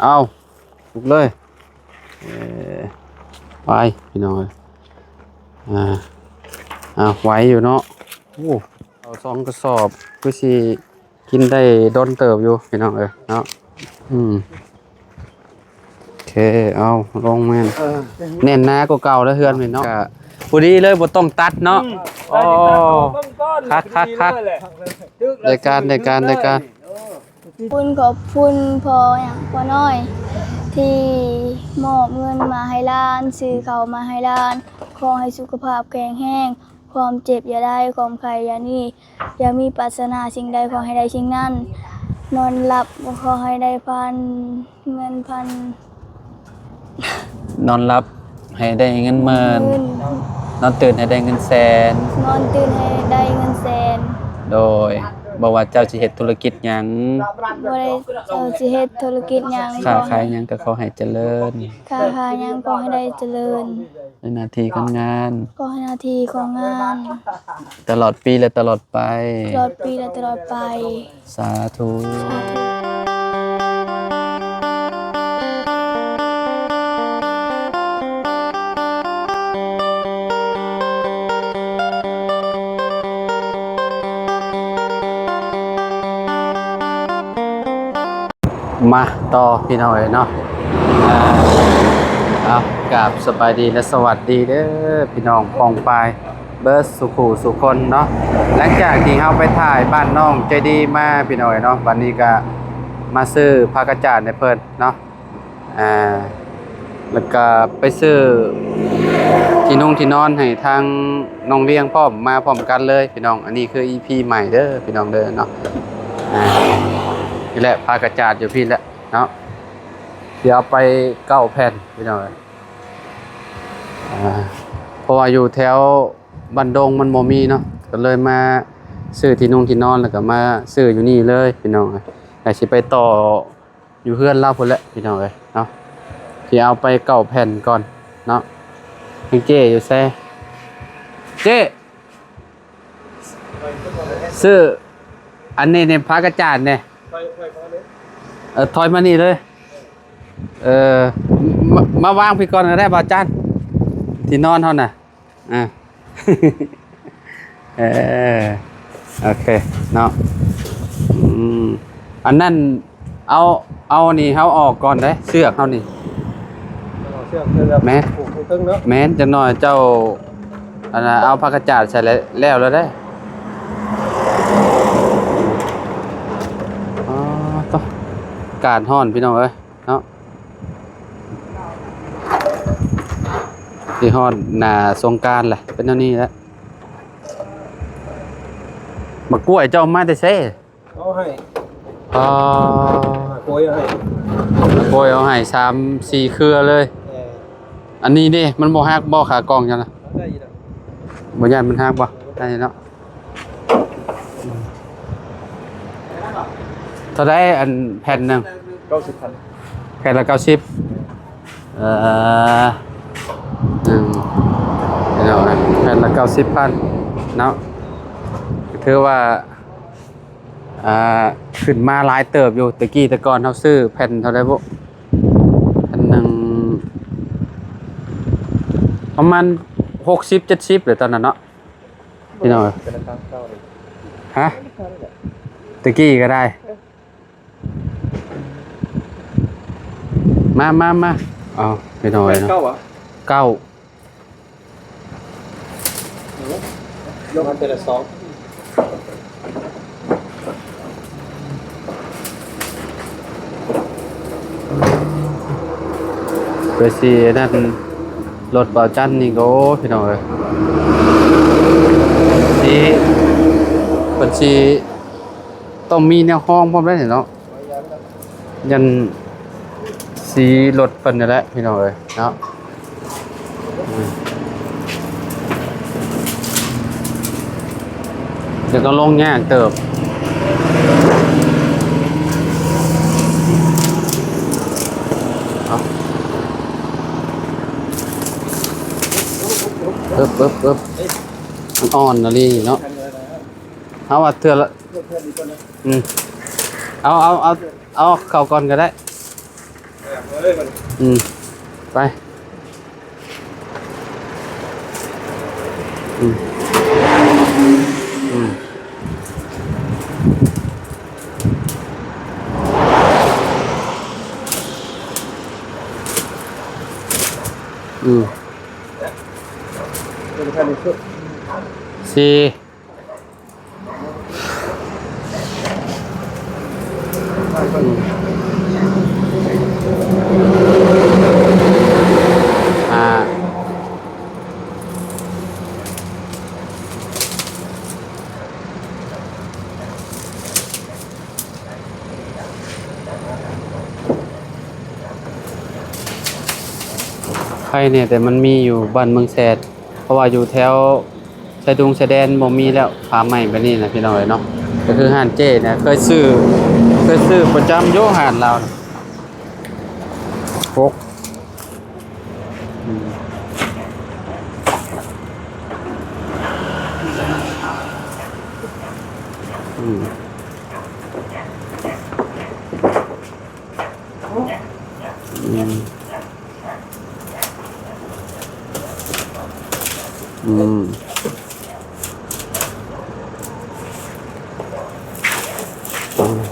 เอาลุกเลยไปพี่น้องไหวอยู่เนาะโอ้เอา2กระสอบคือสิกินได้ดนเติบอยู่พี่น้องเนาะโอเคเอาลงแม่นแน่นหน้ากว่าเก่าแล้วเฮือนพี่เนาะพอดีเลยบ่ต้องตัดเนาะอ๋อคักได้การขอบคุณพออย่างพอน้อยที่มอบเงินมาให้ล้านซื้อเขามาให้ล้านขอให้สุขภาพแข็งแรงความเจ็บอย่าได้ความไข้อย่านี่อย่ามีปรารถนาสิ่งใดขอให้ได้สิ่งนั้นนอนหลับขอให้ได้เงินพันนอนหลับให้ได้เงินหมื่นนอนตื่นให้ได้เงินแสนนอนตื่นให้ได้เงินแสนโดยบอกว่าเจ้าสิเฮ็ดธุรกิจหยังบ่ได้เจ้าสิเฮ็ดธุรกิจหยังค้าขายหยังก็ขอให้เจริญค้าขายหยังขอให้ได้เจริญในหน้าที่การงานขอให้หน้าที่ของงานตลอดปีและตลอดไปตลอดปีและตลอดไปสาธุมาต่อพี่น้องเนาะกับสบายดีและสวัสดีเด้อพี่น้องปองปายเบิร์ดสุขูสุคนเนาะหลังจากที่เราไปถ่ายบ้านน้องใจดีมาพี่น้องเนาะวันนี้ก็มาซื้อผ้ากระจาดในเพิ่นเนาะแล้วก็ไปซื้อที่นุ่งที่นอนให้ทางน้องเลี้ยงพร้อมมาพร้อมกันเลยพี่น้องอันนี้คือ EP ใหม่เด้อพี่น้องเด้อเนาะนี่แหละผ้ากระจาดอยู่พี่แหละเนาะเดี๋ยวไป9 แผ่นพี่น้องเพราะว่าอยู่แถวบันดงมันบ่มีเนาะก็เลยมาซื้อที่นุ่งที่นอนแล้วก็มาซื้ออยู่นี่เลยพี่น้องแต่สิไปต่ออยู่เพื่อนเล่าพุ่นแหละพี่น้องเนาะที่เอาไป9 แผ่นก่อนเนาะเจ๊อยู่แซ่เจ๊ซื้ออันนี้ในผ้ากระจาดเนี่ยถอยมานี่เลยมาวางพี่ก่อนก็ได้บ่าวจันที่นอนเท่าน่ะโอเคเนาะอันนั้นเอานี่เขาออกก่อนได้เสือกเขานี่แม้จะน้อยเจ้าอันน่ะเอาผ้ากระจาดใส่แล้วได้ต้องการห่อนพี่น้องเอ้ยเนาะที่ห่อนหน้าสงกรานต์แหละเป็นเท่านี้แล้วมากล้วยเจ้ามาแต่เซ่เอาให้โกยเอาให้3-4 เครือเลยอันนี้ดิมันบ่ฮักบ่ขากองจังนะบ่ย่านมันฮักบ่ได้เนาะเท่าได้อันแผ่นนึง90,000แผ่นละ90เนาะแผ่นละ 90,000เนาะถือว่าขึ้นมาหลายเติบอยู่ตะกี้แต่ก่อนเฮาซื้อแผ่นเท่าใดบ่แผ่นนึงประมาณ60-70เลยตอนนั้นเนาะพี่น้องฮะตะกี้ก็ได้มาเอาไปหน่อยเนาะ9ยกมันเป็นละ2ไปสินั่นรถเบาจันนี่ก็พี่น้องนี่เพิ่นสิต้องมีแนวห้องพร้อมได้เนาะยันสีรถเพิ่นนี่แหละพี่น้องเนาะเดี๋ยวก็ลงยากเติบมันอ่อนนะลีเนาะเอาว่าเถื่อละเอาเข้าก่อนก็ได้ เลยมัน ไปอืมอืมอืม เป็นขั้นสุด สี่ห้าใครเนี่ยแต่มันมีอยู่บ้านเมืองแสดเพราะว่าอยู่แถวชายดุงชายแดนบ่มีแล้วฟาร์มใหม่แบบนี้นะพี่น้องเอ้ยเนาะก็คือห้านเจ้เนี่ยเคยซื้อประจำโยหานเรานะพกอืมอืมอืมอืม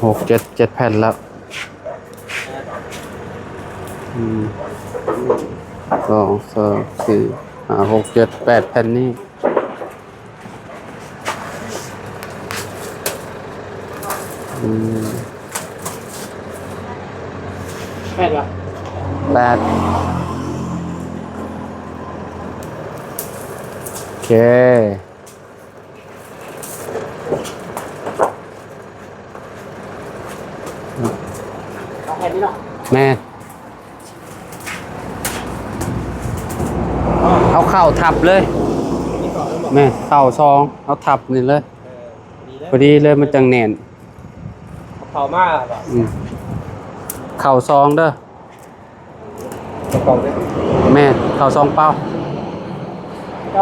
หกเจ็ดแผ่นแล้วอืมสองสามสี่ห้าหกเจ็ดแปดแผ่นนี่อืม แม่ละ แปดโอเค เอาแค่นี้เนาะ แม่เอาเข่าทับเลย นี่ก่อนแล้วบอก แม่เข่าซองเอาทับนี่เลย ดีแล้ว พอดีเลยมันจังแน่น เผามากแบบ อืมเข่าซองเด้อ ประกอบเลย แม่เข่าซองเปล่า เ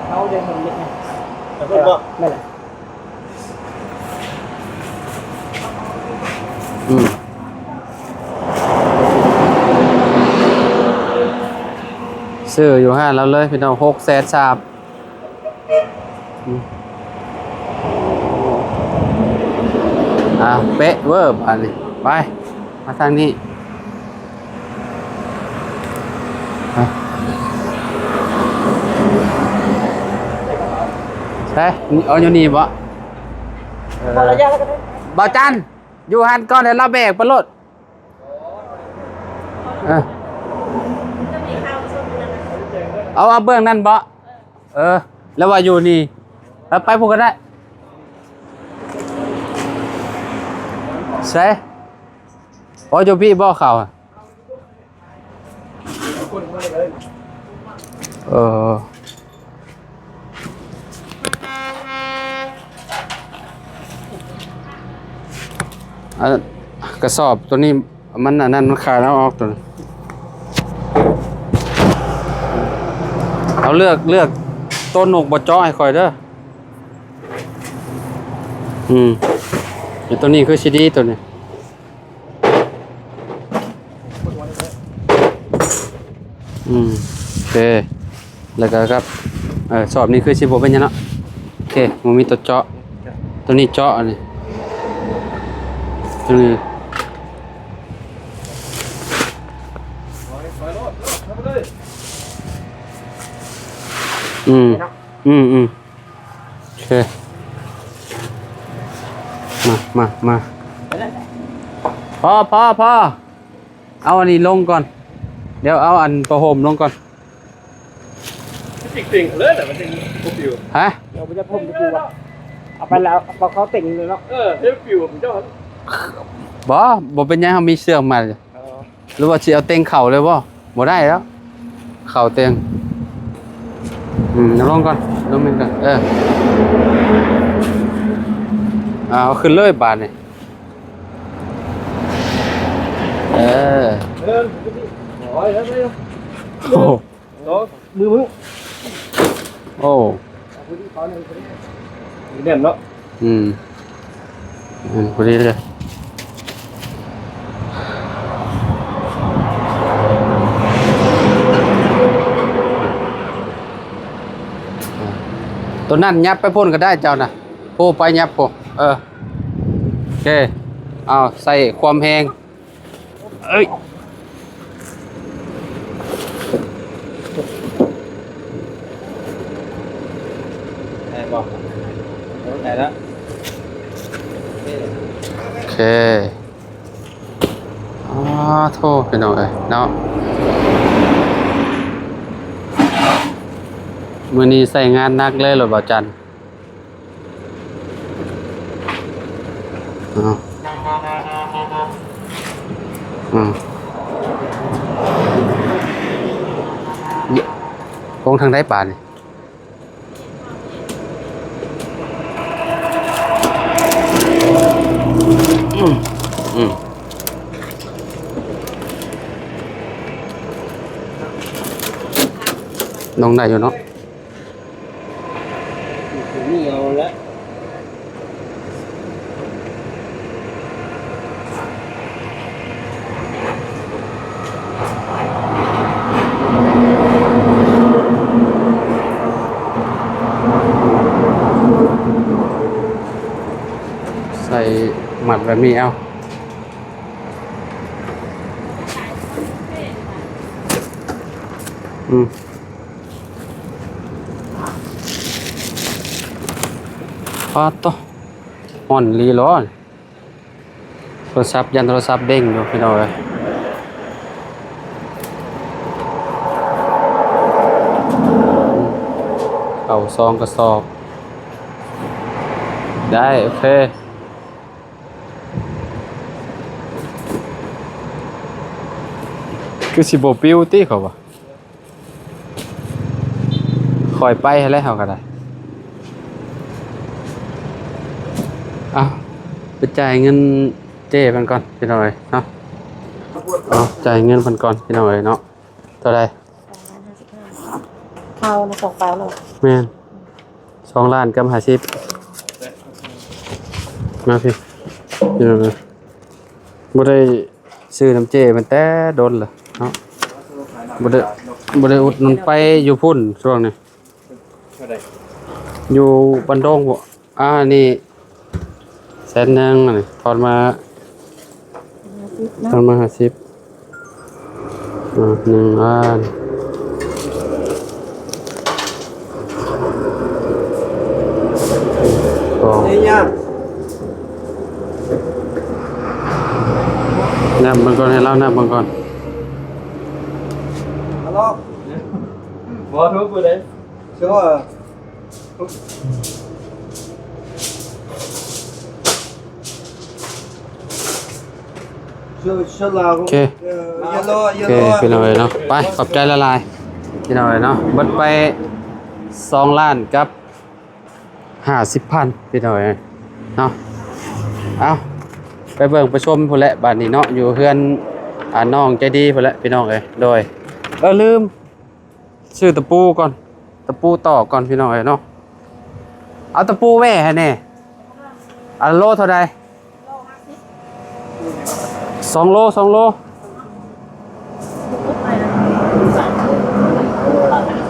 ขาเรียนมันเล็กไงแต่เพื่อนก็ไม่แหละ อืมซื้ออยู่ห้าแล้วเลยพี่น้อง630,000เป๊ะเวอร์อันนี้ไปมาทางนี้ไปใช่เอาอยู่นี่บ่ พอระยะแล้วก็ได้ บ่จันอยู่หันก่อนเดี๋ยวเราแบกไปรถเอาเบื้องนั่นบ่แล้วว่าอยู่นี่แล้วไปพวกก็ได้ใช่พออยู่พี่บ่เขาอะเออกระสอบตัวนี้มันอันนั้นมันขาดแล้วออกตัวนี้เอาเลือกต้นหนกบ่เจาะให้ค่อยเด้อเดี๋ยวตัวนี้คือซีดีตัวนี้โอเคแล้วก็ครับสอบนี้คือสิบ่เป็นหยังเนาะโอเคมันมีตัวเจาะตัวนี้เจาะอันนี้ตัวนี้โอเคมาพอเอาอันนี้ลงก่อนเดี๋ยวเอาอันประหมลงก่อน ติ่งเลยแต่มันติ่งกูปิว ฮะ เดี๋ยวมันจะพุ่มจะปิวเอาไปแล้วพอเขาติ่งเลยเนาะเดี๋ยวปิวผมเจ้า บ่เป็นหยังเขามีเสื้อมาหรือว่าสิเอาเต็งเข่าเลยบ่ได้แล้วเข่าเต็งลงก่อนลงมันก่อนเอาขึ้นเลยบาทนี่โอ้ยแล้วไม่ โอ้ มือ โอ้ เด่นเนาะ พอดีเลย ตัวนั้นยับไปพ่นก็ได้เจ้าน่ะโอ้ไปยับโอโอเคเอาใส่ความแหงเอ้ยได้บอกได้แล้ว โอเคโทษพี่น้องเอ้ยเนาะมื้อนี้ใส่งานหนักเลยเหรอบ่าวจันคงทางได้ป่านี่น้องได้อยู่เนาะ นี่เอาละใส่หมัดแบบนี้เอาพอต่อห่อนรีร้อนโทรศัพท์ยันโทรศัพท์เด้งอยู่พี่น้องเอ้ยเอาซองกระสอบได้โอเคคือสิบ่ปิ้วติเขาบ่คอยไปให้แล้วเขาก็ได้เอาไปจ่ายเงินเจ้เพิ่นก่อนพี่น้องเอ้ยเนาะเอาจ่ายเงินเพิ่นก่อนพี่น้องเอ้ยเนาะเท่าใด เข้าในกล่องเปล่าเลย แม่น2 ล้านกับ50มาพี่พี่น้องเอ้ยบ่ได้ซื้อน้ำเจ้มันแต่โดนเหรอเนาะบ่ได้อุดหนุนไปอยู่พุ่นช่วงนี้อยู่บันดงบ่นี่100,000นี่ทอนมา50 1 ล้านนี่ยัง นับมันก่อนให้เรานับมันก่อน ฮัลโหลบอทุบไปเลยเชื่อว่าโอเคโอเคพี่น้อยเนาะไปขอบใจละลายพี่น้อยเนาะเบิดไป2 ล้านกับ50,000พี่น้อยเนาะเอาไปเบิ่งไปชมพุ่นแหละบ้านนี้เนาะอยู่เฮือนน้องใจดีพุ่นแหละพี่น้องเอ้ยโดยลืมซื้อตะปูก่อนตะปูต่อก่อนพี่น้องเอ้ยเนาะเอาตะปูแว่ให้แน่โลเท่าใด2 โล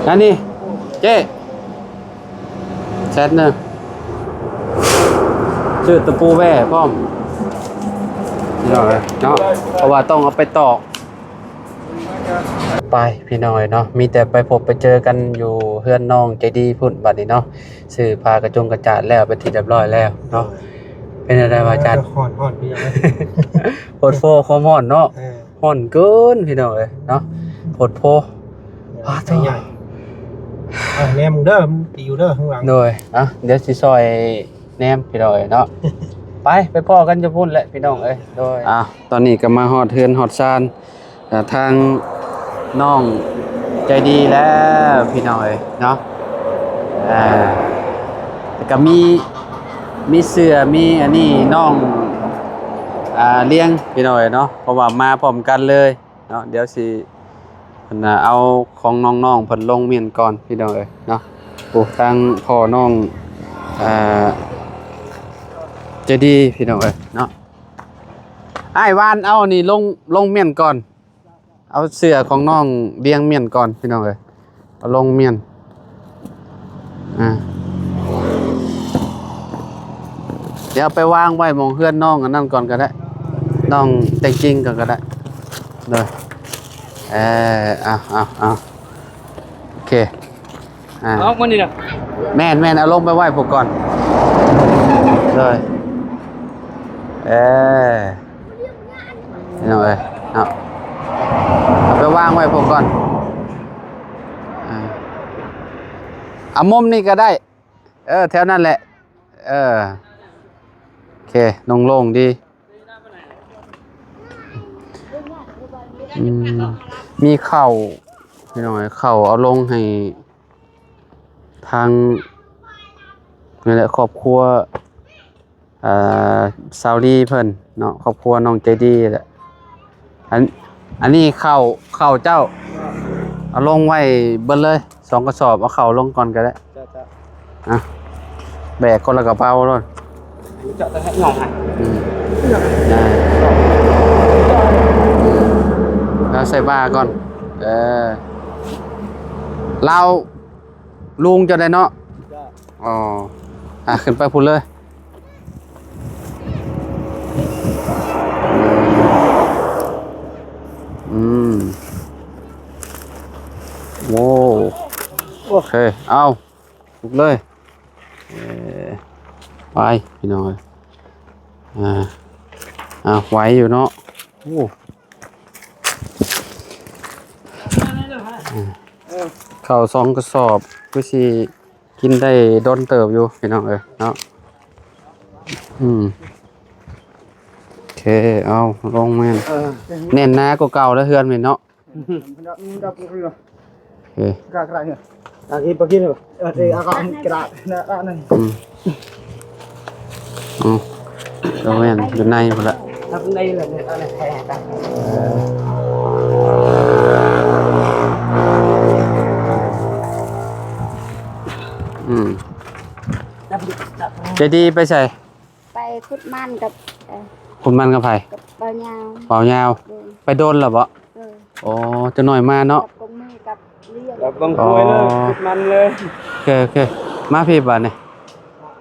นั่นนี่เจ๊แชทหนึ่งชื่อตะปูแว่พร้อมพี่น้อยเนาะเพราะว่าต้องเอาไปตอกไปพี่น้อยเนาะมีแต่ไปพบไปเจอกันอยู่เฮือนน้องใจดีพุ่นบัดนี้เนาะซื้อพากระจงกระจาดแล้วไปที่เรียบร้อยแล้วเนาะเป็นอะไรวะอาจารย์ ห่อนพี่ยัง โพดโฟความห่อนเนาะห่อนเกินพี่น้องเอ้ยเนาะโพดโฟใหญ่แนมเด้อมันตีอยู่เด้อข้างหลัง โดยเดี๋ยวสิซอยแนมพี่น้องเอ้ยเนาะ ไปพ่อกันจะพูดแหละพี่น้องเอ้ยโดยตอนนี้ก็มาฮอดเฮือนฮอดซานทางน้องใจดีแล้วพี่น้องเอ้ยเนาะแต่ก็มีเสื้อมีอันนี้น้องเลี้ยงพี่น้องเอ้ยเนาะเพราะว่ามาพร้อมกันเลยเนาะเดี๋ยวสิเพิ่นเอาของน้องๆเพิ่นลงเมียนก่อนพี่น้องเอ้ยเนาะโอ้ทางพ่อน้องจะดีพี่น้องเอ้ยเนาะอ้ายวานเอานี่ลงเมียนก่อนเอาเสื้อของน้องเลี้ยงเมียนก่อนพี่น้องเอ้ยเอาลงเมียน ดี๋ยวไปวางไว้หมองเฮือนน้องอันนั้นก่อนก็ได้น้องแต่งจริงก่อนก็ได้เลยเอาโอเคเอามันนี่นะ แม่นเอาลงไปไหว้ผมก่อนเลยนี่เลยเอาไปวางไว้ผมก่อนเอามุมนี่ก็ได้แถวนั้นแหละโอเคโล่งๆดีมีเข่าพี่น้อยเข่าเอาลงให้ทางนี่แหละครอบครัวซาวดีเพิ่นเนาะครอบครัวน้องใจดีแหละอันนี้เข่าเจ้าเอาลงไว้เบิดเลย2กระสอบเอาเข่าลงก่อนก็ได้แบกคนละกระเป๋าเลยจะให้หน่องได้แล้วใส่บาก่อนเราลุงจะได้เนาะอ๋อขึ้นไปพูดเลยโว้โอเคเอาลุกเลยไปพี่น้อยไหวอยู่เนาะโอ้ข้าว2กระสอบก็สิกินได้ดนเติบอยู่พี่น้องเนาะโอเคเอาลงแม่นแน่นหน้ากว่าเก่าแล้วเฮือนแม่นเนาะกระดาษเนี่ยbegini loh akan kiraนั่นแล้วแม่นอยู่ในหมดละข้างในเลยอะไรแพ้กันใจดีไปใส่ไปขุดมันกับคุณมันกับไผกับเบายาวเบายาวไปโดนหรอบ่โอ้จะหน่อยมาเนาะกับกงมือกับเลี้ยงกับบางคุยเลยขุดมันเลยโอเคมาพี่บาทเนี่ย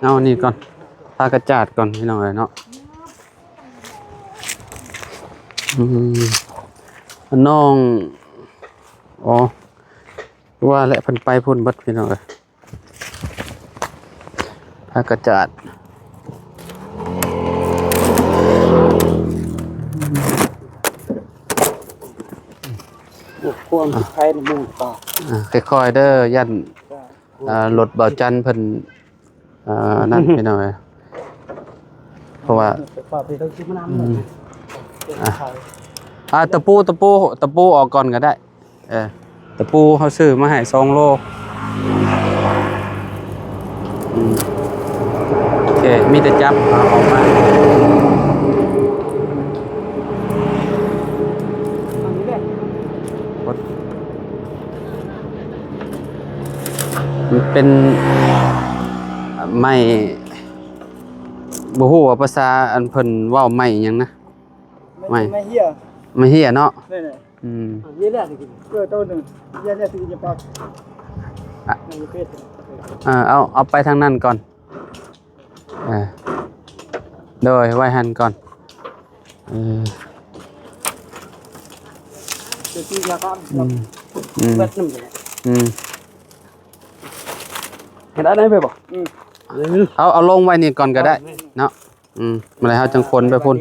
เอานี่ก่อนพากระจาดก่อนพี่น้องเนาะน้องว่าแหละพันไปพุ่นบัดพี่น้องพากระจาดควรใช้ในมุ้งต่อค่อยๆเด้อยันรถเบาจันเพิ่นนั่นพี่น้องเพราะว่าตะปูออกก่อนก็ได้ตะปูเขาซื้อมาให้2 โลโอเคมีแต่จับออกมามันเป็นไม้บ่ฮู้ว่าภาษาอันเพิ่นเว้าไม้หยังนะไม่เหี้ยเนาะเหี้ยแรกสิต้นนึงเหี้ยแรกสิจะปอกเอาไปทางนั้นก่อนโดยไว้หันก่อนที่ยาก็เปิดนุ่มเลยเห็นได้ไหมบ่เอาลงไว้นี่ก่อนก็ได้เนาะมาเลยเฮาจังคนไปพุ่น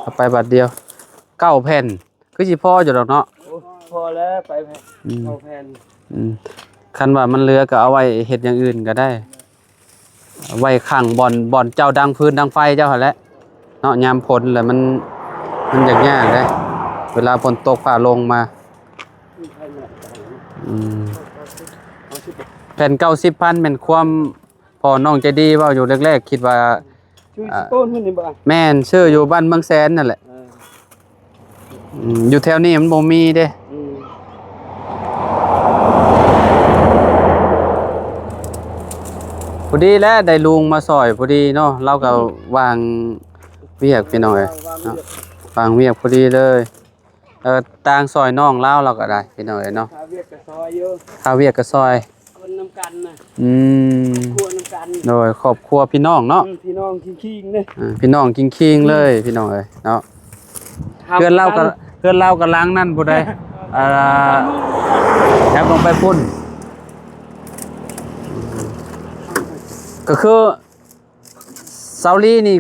เอาไปบัดเดียว9 แผ่นคือสิพออยู่ดอกเนาะพอแล้วไปแผ่นเอาแผ่นคันว่ามันเหลือก็เอาไว้เฮ็ดอย่างอื่นก็ได้ไว้ขังบ่อนเจ้าดังพื้นดังไฟเจ้าหั่นแหละเนาะยามฝนแล้วมันยากเด้เวลาฝนตกฟ้าลงมาแผ่น90,000แม่นความพอน้องใจดีเว้าอยู่แรกๆคิดว่าต้นนี่บ่แม่นชื่ออยู่บ้านเมืองแสนนั่นแหละอยู่แถวนี้มันบ่มีเด้พอดีแล้วได้ลุงมาซอยพอดีเนาะเราก็วางเวียกพี่น้องเนาะวางเวียกพอดีเลยต่างซอยน้องเล่าเราก็ได้พี่น้องเนาะข้าวเวียกกับซอยอยู่ข้าวเวียกกับซอยคนน้ำกันนะควรน้ำ กัน โดยครอบครัวพี่น้องเนาะ พี่น้องคิงๆเนี่ย พี่น้องคิงๆเลยพี่น้องเอ้ยเนาะเพื่อนเล่ากับล้างนั่นบ่ได้แอบลงไปพุ่นก็คือเซาลีนี่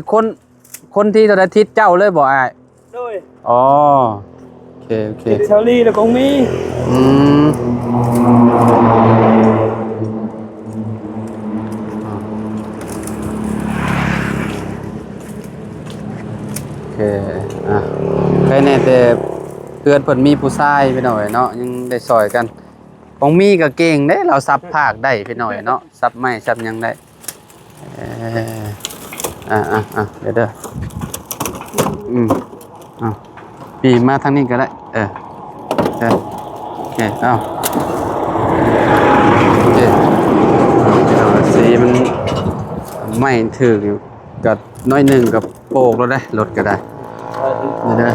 คนที่ตอนอาทิตย์เจ้าเลยบ่อ้าย ด้วย อ๋อโอเค เชอรี่แล้วก็มี อืมโอเคใครแน่แต่เพื่อนเพิ่นมีผู้ชายพี่น้อยเนาะยังได้ซอยกันของมีก็เก่งเด้เราซับภาคได้พี่น้อยเนาะซับไม้ซับหยังได้เดี๋ยวเด้อปีมาทางนี้ก็ได้โอเคเอาโอเคสีมันไม่ถึงอยู่กับน้อยหนึ่งกับโปกแล้วได้รถก็ได้เดี๋ยว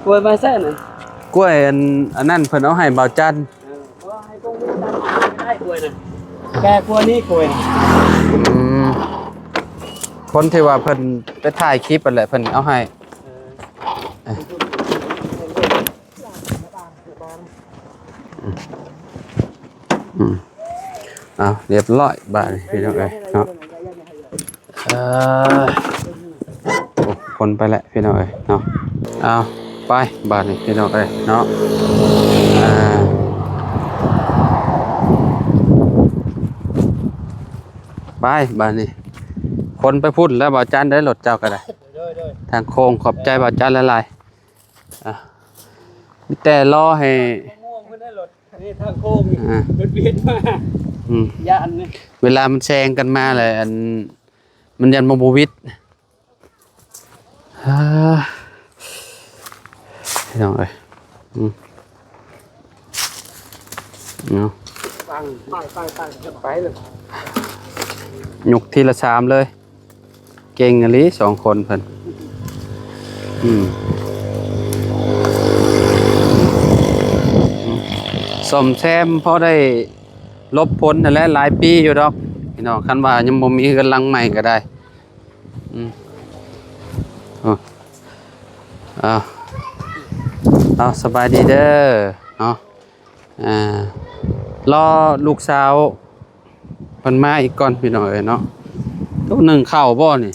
กล้วยมาแซ่หน่อย กล้วยอันนั้นเพิ่นเอาให้เบาจัน ให้พวกนี้ได้กล้วยนะแกกล้วยนี่กล้วย คนที่ว่าเพิ่นไปถ่ายคลิปอะไรเพิ่นเอาให้เรียบร้อยบาดพี่น้องเอ้ยเนาะคนไปแล้วพี่น้องเอ้ยเนาะไปบาดนี่พี่น้องเอ้ยเนาะไปบาดนี่คนไปพูดแล้วบ่าวจันได้รถเจ้าก็ได้ทางโค้งขอบใจบ่าวจันหลายๆมีแต่รอให้ง่วงเพิ่นได้รถนี่ทางโค้งเปลี่ยนมาย่านนี่ เวลามันแซงกันมาเลยมันยันบ่วิดพี่น้องเอ้ยเนาะฟังไปเลยยกทีละ3เลยเก่งอะลิ2คนเพิ่นสมแซมพอได้ลบพ้นนั่นแหละหลายปีอยู่ดอกพี่น้องคันว่ายังบ่มีกำลังใหม่ก็ได้สบายดีเด้อเนาะรอลูกสาวเพิ่นมาอีกก่อนพี่น้องเอ้ยเนาะตัวหนึ่งเข้าบ่นี่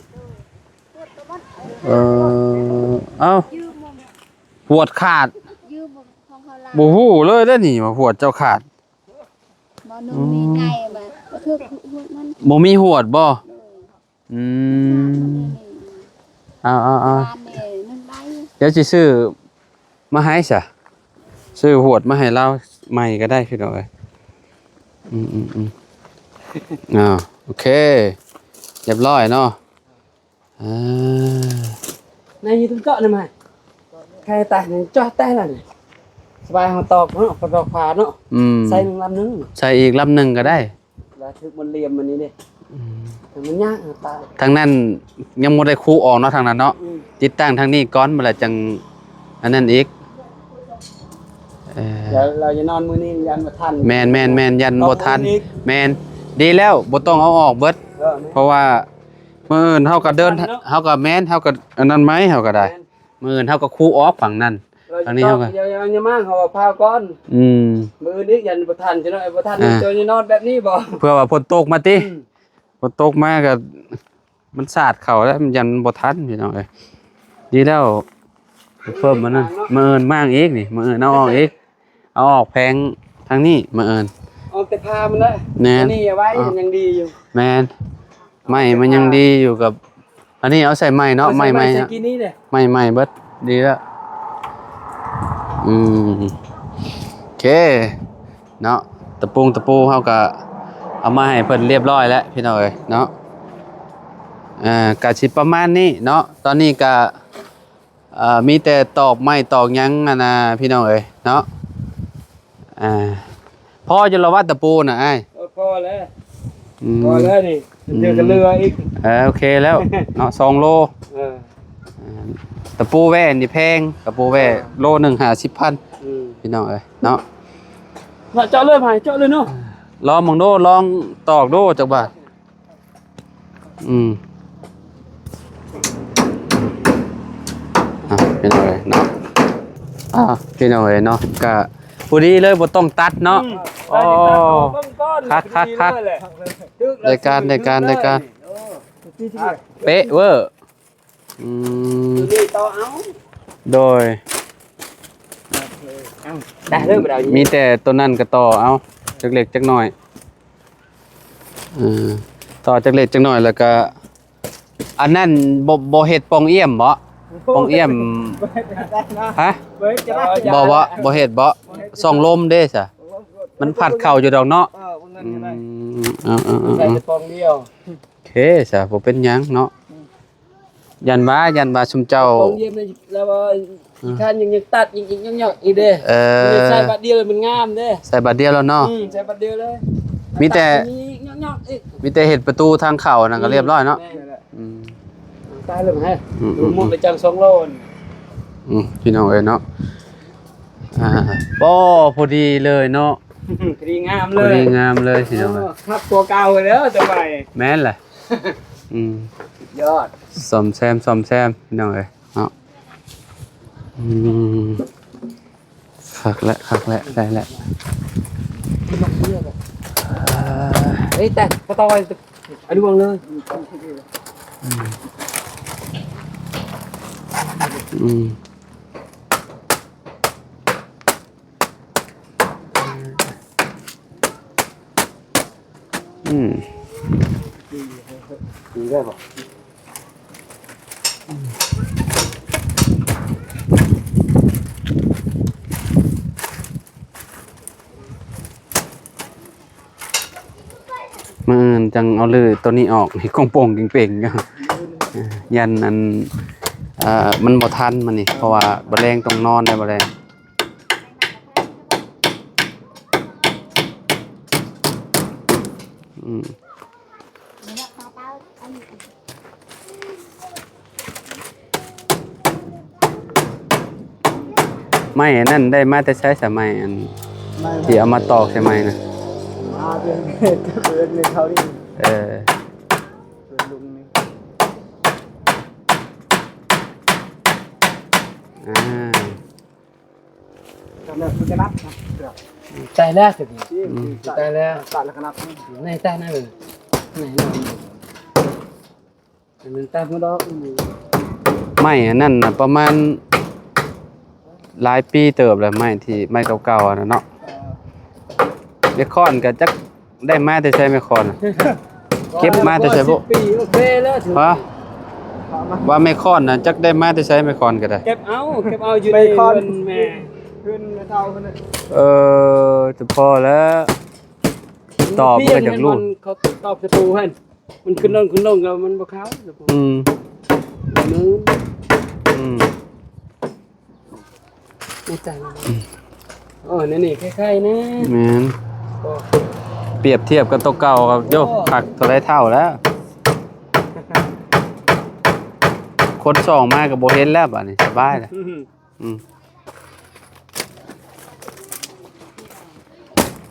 ปวดขาดบ่ฮู้เลยเด้อนี่ว่าปวดเจ้าขาดบ่มีหวดบ่เดี๋ยวสิซื้อมาให้ซะซื้อหวดมาให้เราใหม่ก็ได้พี่น้องเอ้ยโอเคเรียบร้อยเนาะในนี้ต้องเจาะเลยมั้ยใครตายนี่เจาะแต่ละนี่สบายเฮาตอกเนาะตอกผาเนาะใส่นึงลำนึงใส่อีกลำนึงก็ได้แล้วถึกมันเหลี่ยมมันนี้เด้มันยากตายทางนั้นยังบ่ได้คู่ออกเนาะทางนั้นเนาะติดตั้งทางนี้ก่อนบ่ล่ะจังอันนั้นอีกเราจะนอนมื้อนี้ยันบ่ทันแม่นยันบ่ทันแม่นดีแล้วบ่ต้องเอาออกเบิดเพราะว่ามื้ออื่นเฮาก็เดินเฮาก็แม่นเฮาก็อันนั้นไหมเฮาก็ได้มื้ออื่นเฮาก็คู่ออกฝั่งนั้นทางนี้เฮาก็อย่ามาเฮาพาก่อนมื้อนี้ยันบ่ทันจะเนาะบ่ทันจะนอนแบบนี้บ่เพื่อว่าฝนตกมาติฝนตกมาก็มันสาดเข้าแล้วมันยันบ่ทันพี่น้องเอ้ยดีแล้วเพิ่มมันนั่นมื้ออื่นมากอีกนี่มื้ออื่นเอาออกอีกเอาออกแพงทางนี้มื้ออื่นเอาแต่พามันเลยอันนี้เอาไว้ยังดีอยู่แม่นไม่มันยังดีอยู่กับอันนี้เอาใส่ไม้เนาะไม้ๆนะไม้เบิดดีแล้วโอเคเนาะตะปูเฮาก็เอามาให้เพิ่นเรียบร้อยแล้วพี่น้องเอ้ยเนาะก็สิประมาณนี้เนาะตอนนี้ก็มีแต่ตอกไม้ตอกหยังนะพี่น้องเอ้ยเนาะพ่อจะระวัดตะปูน่ะอ้ายพอแล้วนี่เดี๋ยวกันเรืออีกโอเคแล้วเนาะ2 โล ตะปูแว่นี่แพงตะปูแว่โลหนึ่ง50,000พี่น้องเอ้ยเนาะ เจาะเลยไหมเจาะเลยเนาะ ลองมึงโดลองตอกโดจักบาทพี่น้องเอ้ยเนาะพี่น้องเอ้ยเนาะก็ผู้ดีเลยบ่ต้องตัดเนาะอ๋อคักได้การเป๊ะเวอร์โดยได้เริ่มแล้ว มีแต่ตัวนั้นก็ต่อเอาจักเล็กจักน้อยต่อจักเล็กจักน้อยแล้วก็อันนั้นบ่เฮ็ดปองเอี่ยมบ่ปองเอี่ยมฮะบ่เฮ็ดบ่ส่องลมเด้ซะมันพัดเข้าอยู่ดอกเนาะใส่แต่ปองเดียว โอเคซะบ่เป็นหยังเนาะยันว่าชุมเจ้าปองเยี่ยมเลยแล้วว่าอีกคันยังตัดยิงย่องๆอีกเด้ใส่บัดเดียวเลยมันงามเด้ใส่บัดเดียวแล้วเนาะใส่บัดเดียวเลยมีแต่ย่องๆอีกมีแต่เฮ็ดประตูทางเข้านั่นก็เรียบร้อยเนาะตายเลยมั้ยดูมุมไปจัง2โลนพี่น้องเอ้ยเนาะบ่พอดีเลยเนาะพอดีงามเลยพอดีงามเลยพี่น้องครับตัวเก่าเลยเด้อจะไปแม่นแหละยอดซ่อมแซมพี่น้องเอ้ยเนาะคักแล้วได้แล้วเฮ้ยแต่พอต่อไปอันนี้วางเลยดีได้ป่ะมันจังเอาเลยตัวนี้ออกนี่กองโป่งเป่งๆยันอันมันบ่ทันมันนี่เพราะว่าบ่แรงต้องนอนได้บ่แรงไม่นั่นได้มาแต่ใช้สมัยอันที่เอามาตอกใช่ไหมนะเดือนเขาดิใจแรกสิใจแรกตัดแล้วครับในใต้นั่นเลยไหนมันใต้พวกเราไม่นั่นน่ะประมาณหลายปีเติบแล้วไม่เก่าๆนะเนาะเมคอนก็จักได้มาแต่ใช้เมคอนเก็บมาแต่ใช้พวกโอเคแล้วว่าเมคอนน่ะจักได้มาแต่ใช้เมคอนก็ได้เก็บเอาอยู่ในแม่ขึ้นเท่ากันจะพอแล้วตอบมาจากลูกเขาตอบประตูให้มันขึ้นลงแล้วมันบ่เข้าไม่ใจนี่คล้ายๆนะแม่นเปรียบเทียบกับตัวเก่ากับโยผักตัวไรเท่าแล้วคนส่องมากับโบเห็นแล้วอันนี้สบายเลย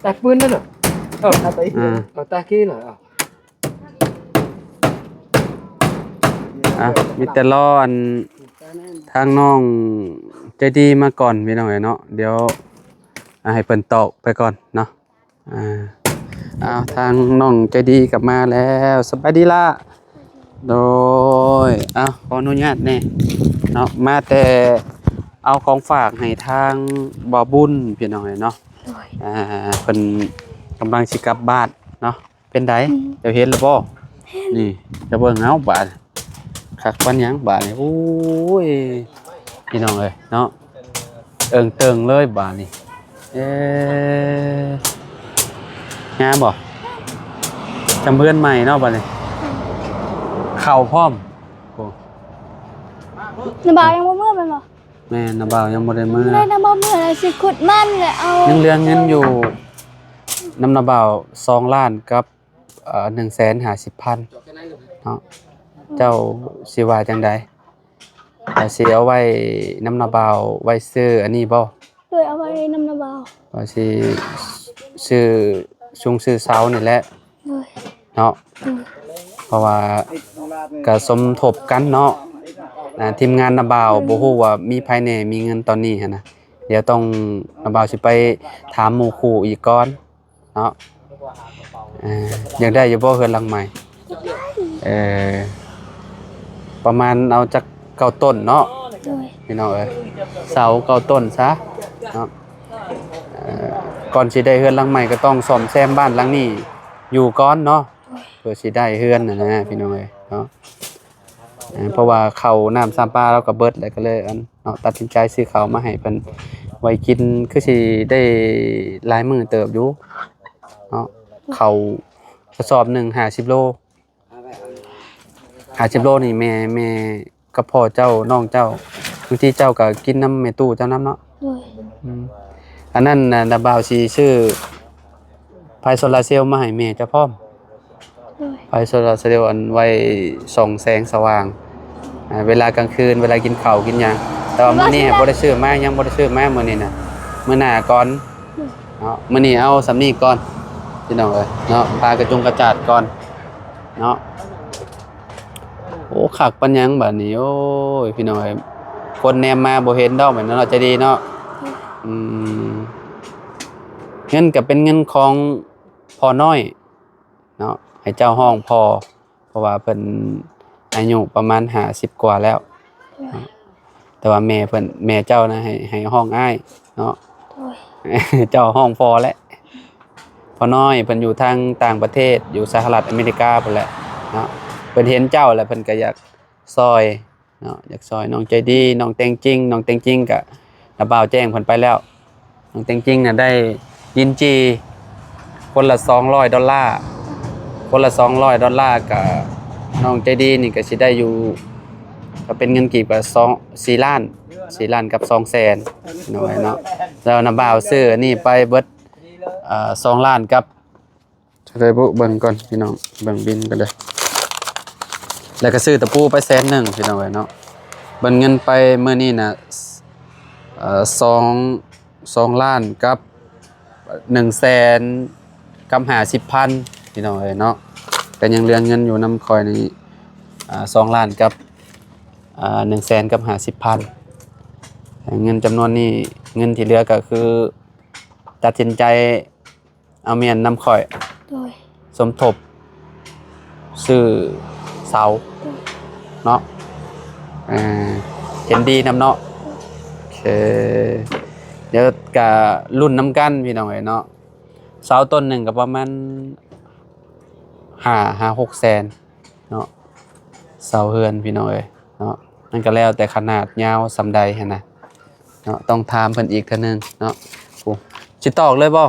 แตกปืนนั่นเหรอตากี้เหรอมีแต่รออันทางน้องใจดีมาก่อนพี่น้องเนาะเดี๋ยวให้เปิ่นตอกไปก่อนเนาะทางน้องใจดีกลับมาแล้วสบายดีล่ะโดยขออนุญาตแน่เนาะมาแต่เอาของฝากให้ทางบ่อบุญพี่น้องเนาะเพิ่นกำลังสิกลับบ้านเนาะเป็นไดเดี๋ยวเห็นแล้วบ่นี่จะเบิ่งเอาบาดคักปันหยังบาดนี่โอ้ยพี่น้องเอ้ยเนาะเติงเลยบาดนี่งามบ่จำเพื่อนใหม่เนาะบาดนี่เข่าพร้อมน้ำบ่าวยังบ่เมื่อมันบ่แม่น้ำบ่าวยังบ่ได้เมื่อได้น้ำบ่เมื่ออะไรสิขุดมันเลยเอายังเหลือเงินอยู่น้ำบ่าว2 ล้านกับ150,000เนาะเจ้าสิว่าจังใด สิเอาไว้น้ำนาบาวไว้ซื้ออันนี้บ่ โดยเอาไว้นำนาบาว ว่าสิซื้อซื้อเสานี่แหละ โดย เนาะเพราะว่าก็สมทบกันเนาะทีมงานนาบาวบ่ฮู้ว่ามีภายในมีเงินตอนนี้หั่นน่ะเดี๋ยวต้องนาบาวสิไปถามหมู่คู่อีกก่อนเนาะอยากได้อยู่บ่เฮือนหลังใหม่ประมาณเอาจัก9ต้นเนาะ โดย พี่น้องเอ้ยเสา9ต้นซะเนาะก่อนสิได้เฮือนหลังใหม่ก็ต้องซ่อมแซมบ้านหลังนี้อยู่ก่อนเนาะเพื่อสิได้เฮือนน่ะนะพี่น้องเอ้ยเนาะเพราะว่าข้าวน้ำ3ปลาเราก็เบิดแล้วก็เลยเนาะตัดสินใจซื้อข้าวมาให้เพิ่นไว้กินคือสิได้หลายมื้อเติบอยู่เนาะข้าวกระสอบหนึง50โล50โลนี่แม่กับพ่อเจ้าน้องเจ้าบางทีเจ้าก็กินน้ำแม่ตู้เจ้าน้ำเนาะ โดย อันนั้นน่ะดาบ่าวสิชื่อไฟโซลาร์เซลล์มาให้แม่เจ้าพร้อม โดย ไฟโซลาร์เซลล์อันไว้ส่องแสงสว่างเวลากลางคืนเวลากินข้าวกินหยังแต่ว่ามื้อนี้บ่ได้ซื้อมายังบ่ได้ซื้อมามื้อนี้น่ะมื้อหน้าก่อนเนาะมื้อนี้เอาสำนี้ก่อนพี่น้องเอ้ยเนาะพากระจุงกระจาดก่อนเนาะโอ้คักปานหยังบัดนี้โอ้ยพี่น้องเอ้ยคนแนมมาบ่เห็นดอกแบบนั้นเนาะใจดีเนาะเงินก็เป็นเงินของพ่อน้อยเนาะให้เจ้าห้องพ่อเพราะว่าเพิ่นอายุประมาณ50กว่าแล้วแต่ว่าแม่เจ้านะให้ห้องอ้ายเนาะ โดย เจ้าห้องพ่อแหละพ่อน้อยเพิ่นอยู่ทางต่างประเทศอยู่สหรัฐอเมริกาพุ่นแหละเนาะเพิ่นเห็นเจ้าแล้วเพิ่นก็อยากซอยเนาะอยากซอยน้องใจดีน้องแตงจริงน้องแตงจริงก็ระบ่าวแจ้งเพิ่นไปแล้วน้องแตงจริงน่ะได้ยินจีคนละ$200คนละ$200ก็น้องใจดีนี่ก็สิได้อยู่ก็เป็นเงินกีบก็4ล้านกับ200,000น้อยเนาะแล้วน้าบ่าวซื้อนี่ไปเบิด2ล้านกับเลยบุเบิ่งก่อนพี่น้องเบิ่งบินกันเลยแล้วก็ซื้อตะปูไป100,000พี่น้องเนาะเบิ่งเงินไปมื้อนี้น่ะ2ล้านกับ100,000กับ50,000พี่น้องเนาะแต่ยังเหลือเงินอยู่นำคอยนี่2ล้านกับ100,000กับ50,000เงินจำนวนนี้เงินที่เหลือก็คือตัดสินใจเอาเมียนนำข่อย โดย สมทบซื้อเสาเนาะเห็นดีนำเนาะโอเคเดี๋ยวกะรุ่นน้ำกันพี่น้องเนาะเสาต้นหนึ่งก็ประมาณ5-6 แสนเนาะเสาเฮือนพี่น้องเนาะนั่นก็แล้วแต่ขนาดยาวสำใดหั่นนะเนาะต้องถามเพิ่นอีกเทื่อนึงเนาะโอ้สิตอกเลยบ่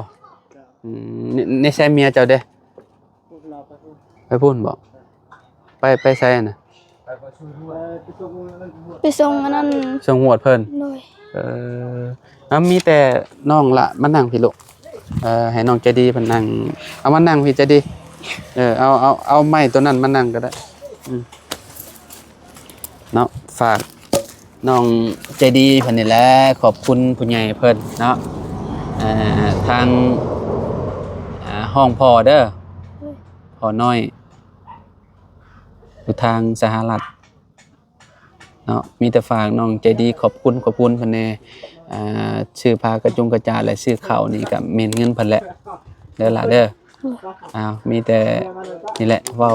นี่ใช่เมียเจ้าเด้ไปพูดบ่ไปใช่น่ะ ไปส่งอันนั้น ส่งหวดเพิ่น โดย มีแต่น้องละมานั่งพี่ลูกให้น้องใจดีเพิ่นนั่งเอามานั่งพี่ใจดีเอาไม้ตัวนั้นมานั่งก็ได้เนาะฝากน้องใจดีเพิ่นนี่แหละขอบคุณผู้ใหญ่เพิ่นเนาะทางห้องพ่อเด้อพ่อน้อยอยู่ทางสหรัฐเนาะมีแต่ฝากน้องใจดีขอบคุณเพิ่นแน่ชื่อพากระจุงกระจาและชื่อเขานี่ก็เมนเงินเพิ่นแหละเด้อล่ะเด้อมีแต่นี่แหละเว้า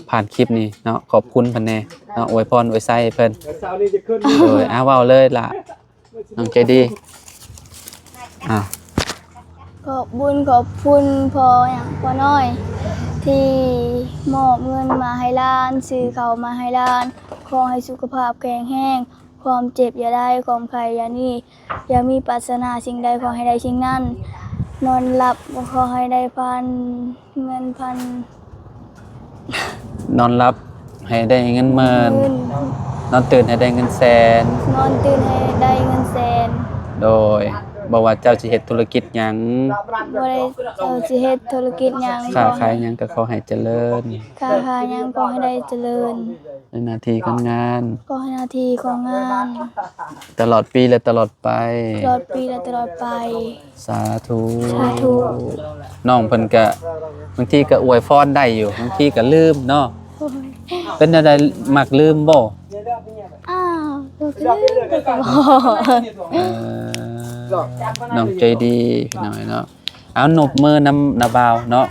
ผ่านคลิปนี้เนาะขอบคุณเพิ่นแน่เนาะอวยพรอวยไส้เพิ่นโดยเว้าเลยล่ะน้องใจดีขอบคุณพ่ออย่างพ่อน้อยที่มอบเงินมาให้หลานซื้อข้าวมาให้หลานขอให้สุขภาพแข็งแรงความเจ็บอย่าได้ความไข้อย่านี่อย่ามีปรารถนาสิ่งใดขอให้ได้สิ่งนั้นนอนหลับขอให้ได้เงินพัน นอนหลับให้ได้เงินหมื่นนอนตื่นให้ได้เงินแสนนอนตื่นให้ได้เงินแสนโดย บอกว่าเจ้าสิเฮ็ดธุรกิจหยัง บ่ได้เจ้าสิเฮ็ดธุรกิจหยัง ค้าขายหยังก็ขอให้เจริญ ค้าขายหยังก็ให้ได้เจริญ ในหน้าที่การงาน ก็ให้หน้าที่ของงาน ตลอดปีและตลอดไป ตลอดปีและตลอดไป สาธุ สาธุ น้องเพิ่นก็บางทีก็อวยพรได้อยู่บางทีก็ลืมเนาะ โอ้ย เป็นอะไรมักลืมบ่ อ้าวก็คือก็บอก เอ่อน้องใจดีพี่น้อยเนาะเอาหนบมือนำนาบ่าวเนาะ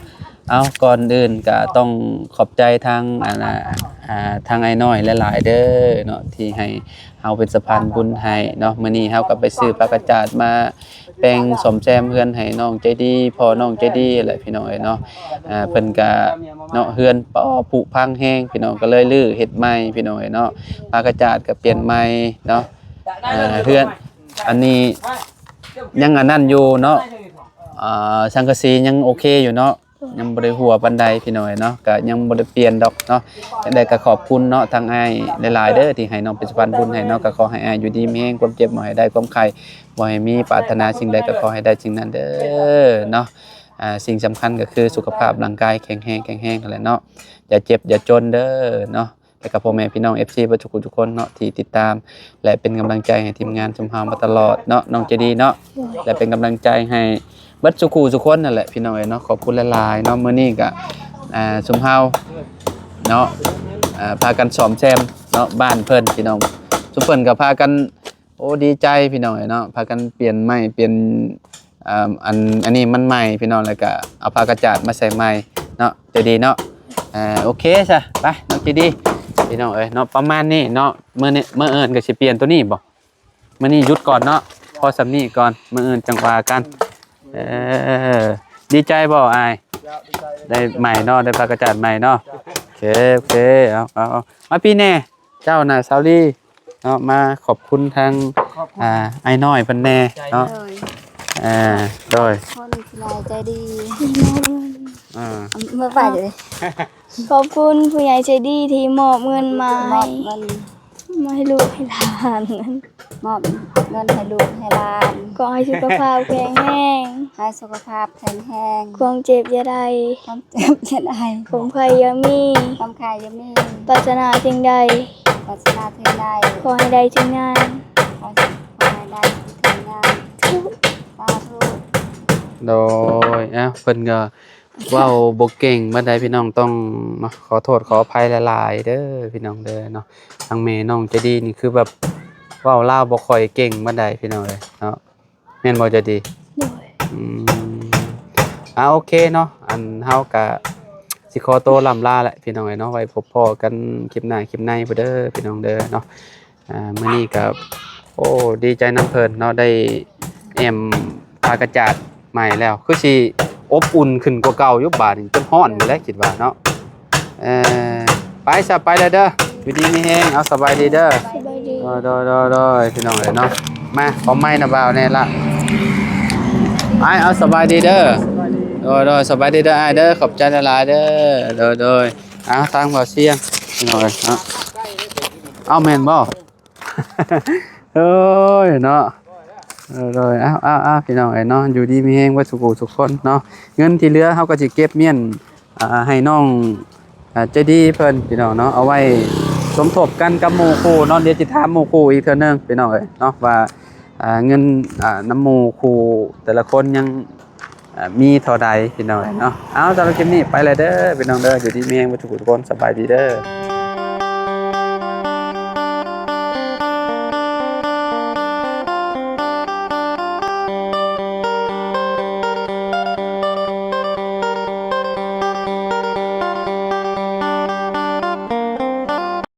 เอาก่อนอื่นก็ต้องขอบใจทางทางไอ้น้อยหลายๆเด้อเนาะที่ให้เฮาเป็นสะพานบุญให้เนาะมื้อนี้เฮาก็ไปซื้อปลากระจาดมาแปลงซ่อมแซมเฮือนให้น้องใจดีพ่อน้องใจดีแหละพี่น้อยเนาะเพิ่นก็เนาะเฮือนผุพังแฮงพี่น้องก็เลยลื้อเฮ็ดใหม่พี่น้อยเนาะปลากระจาดก็เปลี่ยนใหม่เนาะเฮือนอันนี้ยังอันนั้นอยู่เนาะสังกะสียังโอเคอยู่เนาะยังบ่ได้หัวปานใดพี่น้อยเนาะก็ยังบ่ได้เปลี่ยนดอกเนาะจังได๋ก็ขอบคุณเนาะทางอ้ายหลายๆเด้อที่ให้น้องเป็นสะพานบุญให้เนาะก็ขอให้อ้ายอยู่ดีมีแรงความเจ็บบ่ให้ได้ความไข้บ่ให้มีปรารถนาสิ่งใดก็ขอให้ได้สิ่งนั้นเด้อเนาะสิ่งสำคัญก็คือสุขภาพร่างกายแข็งแรงนั่นแหละเนาะอย่าเจ็บอย่าจนเด้อเนาะแล้วก็พ่อแม่พี่น้อง FC เบ่ทุกคนเนาะที่ติดตามและเป็นกำลังใจให้ทีมงานชุมเฮามาตลอดเนาะน้องใจดีเนาะและเป็นกำลังใจให้เบิดสุขสุขคนนั่นแหละพี่น้องเนาะขอบคุณหลายๆเนาะมื้อนี้ก็ชุมเฮาเนาะพากันซ่อมแซมเนาะบ้านเพิ่นพี่น้องซุเพิ่นก็พากันโอ้ดีใจพี่น้องเนาะพากันเปลี่ยนไม้เปลี่ยนอันนี้มันใหม่พี่น้องแล้วก็เอาผ้ากระจาดมาใส่ใหม่เนาะจะดีเนาะโอเคซะไปน้องจะดีพี่น้องเนาะประมาณนี้เนาะมื้อนี้มื้ออื่นก็สิเปลี่ยนตัวนี้บ่มื้อนี้หยุดก่อนเนาะพอสำนี้ก่อนมื้ออื่นจังว่ากันดีใจบ่อายได้ใหม่เนาะได้ผ้ากระจาดใหม่เนาะโอเคเอามาพี่แน่เจ้าน่ะซาวลี่เนาะมาขอบคุณทางไอ้น้อยเพิ่นแน่เนาะโดย คนสบายใจดี อ่า เมื่อไปเลย ขอบคุณผู้ใหญ่ใจดีที่มอบเงินมาม อบเงิน ให้ลูกให้หลาน มอบเงินให้ลูกให้หลาน ก็ให้สุขภาพแข็งแรง ให้สุขภาพแข็งแรง ความเจ็บอย่าได้ ความเจ็บจะได้ ผมใครอย่ามี ความคายจะมี ปรารถนาสิ่งใด ปรารถนาถึงได้ ขอให้ได้ถึงงาน ขอให้ได้ถึงงานสาธุ โดยเพิ่นก็เว้าบ่เก่งบัดใดพี่น้องต้องมาขอโทษขออภัยหลายๆเด้อพี่น้องเด้อเนาะทางแม่น้องจะดีนี่คือแบบเว้าลาวบ่ค่อยเก่งบัดใดพี่น้องเอ้ยเนาะแม่นบ่จะดี โดย อืมโอเคเนาะอันเฮาก็สิขอตัวลำลาแหละพี่น้องเอ้ยเนาะไว้พบพ้อกันคลิปหน้าคลิปในพุ่นเด้อพี่น้องเด้อเนาะมื้อนี้ก็โอ้ดีใจนำเพิ่นเนาะได้แอมพากระจาดใหม่แล้วคือสิอบอุ่นขึ้นกว่าเก่าอยู่บาดนี้จนร้อนหมดแล้วคิดว่าเนาะไปซะไปเลยเด้ออยู่ดีมีแฮงเอาสบายดีเด้อ สบายดี โดยพี่น้องเอ้ยเนาะมาขอไม้นะบ่าวแน่ละเอาสบายดีเด้อโดยสบายดีเด้ออ้ายเด้อขอบใจหลายๆเด้อโดยเอาทางบ่เสียงพี่น้องเอ้ยเนาะเอาแม่นบ่ โอ้ยเนาะโดยเอาพี่น้องเอ้ยเนาะอยู่ดีมีแฮงไว้สุขคนเนาะเงินที่เหลือเฮาก็สิเก็บเมียนให้น้องใจดีเพิ่นพี่น้องเนาะเอาไว้สมทบกันกับหมู่คู่เนาะเดี๋ยวสิถามหมู่คู่อีกเทื่อนึงพี่น้องเอ้ยเนาะว่าเงินน้ำหมู่คู่แต่ละคนยังมีเท่าใดพี่น้องเอ้ยเนาะเอาสำหรับคลิปนี้ไปเลยเด้อพี่น้องเด้ออยู่ดีมีแฮงไว้ทุกคนสบายดีเด้อ